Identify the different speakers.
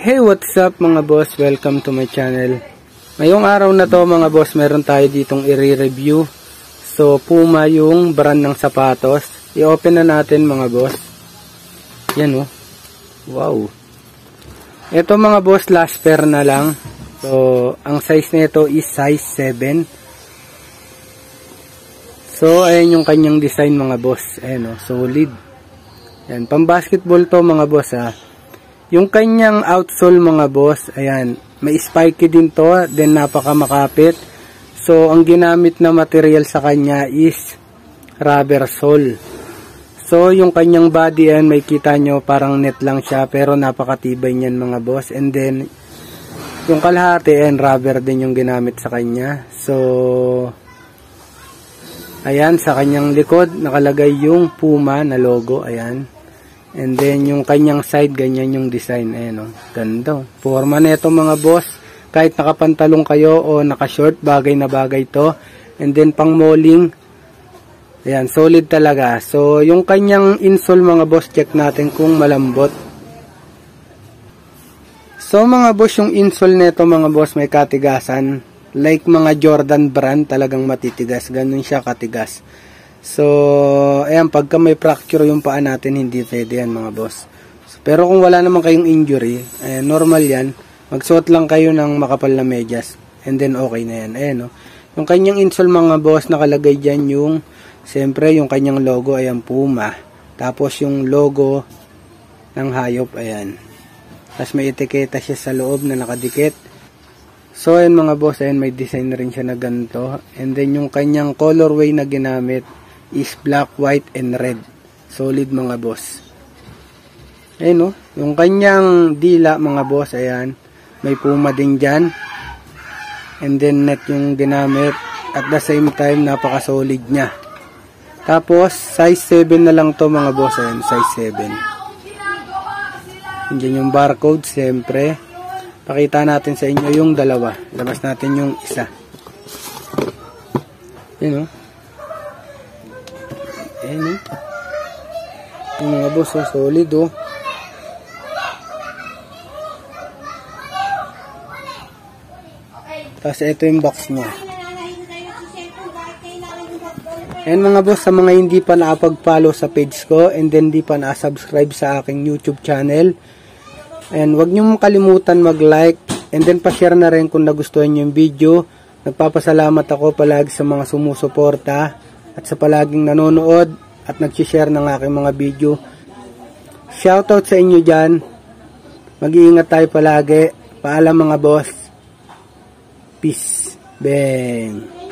Speaker 1: Hey, what's up mga boss? Welcome to my channel. Ngayong araw na to mga boss, meron tayo ditong i-review. So, Puma yung brand ng sapatos. I-open na natin mga boss. Yan oh. Wow. Ito mga boss, last pair na lang. So, ang size nito is size 7. So, ayan yung kanyang design mga boss. Ayan oh, solid. Yan, pang basketball to mga boss ha. Yung kanyang outsole mga boss, ayan, may spiky din to, then napaka makapit. So, ang ginamit na material sa kanya is rubber sole. So, yung kanyang body, ayan, may kita nyo, parang net lang siya, pero napakatibay niyan mga boss. And then, yung kalahati, ayan, rubber din yung ginamit sa kanya. So, ayan, sa kanyang likod, nakalagay yung Puma na logo, ayan. And then, yung kanyang side, ganyan yung design. Ayan o, ganda. Forma na ito mga boss. Kahit nakapantalong kayo o nakashort, bagay na bagay to. And then, pang mauling. Ayan, solid talaga. So, yung kanyang insole mga boss, check natin kung malambot. So, mga boss, yung insole nito mga boss, may katigasan. Like mga Jordan brand, talagang matitigas. Ganun siya katigas. So, ayan, pagka may fracture yung paa natin, hindi pwede yan mga boss. Pero kung wala naman kayong injury, ayan, normal yan. Magsuot lang kayo ng makapal na medyas. And then, okay na yan. Ayan, no? Yung kanyang insole mga boss, nakalagay dyan yung, siyempre, yung kanyang logo, ayan, Puma. Tapos, yung logo ng hayop, ayan. Tapos, may etiketa siya sa loob na nakadikit. So, ayan mga boss, ayan, may design rin siya na ganito. And then, yung kanyang colorway na ginamit is black, white, and red. Solid mga boss. Ayan o. Yung kanyang dila mga boss. Ayan. May Puma din dyan. And then net yung ginamit. At the same time, napaka-solid niya. Tapos, size 7 na lang to mga boss. Ayan. Size 7. Diyan yung barcode. Siyempre. Pakita natin sa inyo yung dalawa. Labas natin yung isa. Ayan o. Ayan o. Yung mga boss, oh, solid o. Tapos ito yung box niya. Ayan mga boss, sa mga hindi pa nakapag-follow sa page ko and then hindi pa na-subscribe sa aking YouTube channel. And wag niyo makalimutan mag-like and then pa-share na rin kung nagustuhan niyo yung video. Nagpapasalamat ako palagi sa mga sumusuporta at sa palaging nanonood at nag-share ng aking mga video. Shoutout sa inyo dyan. Mag-iingat tayo palagi. Paalam mga boss. Peace. Bang.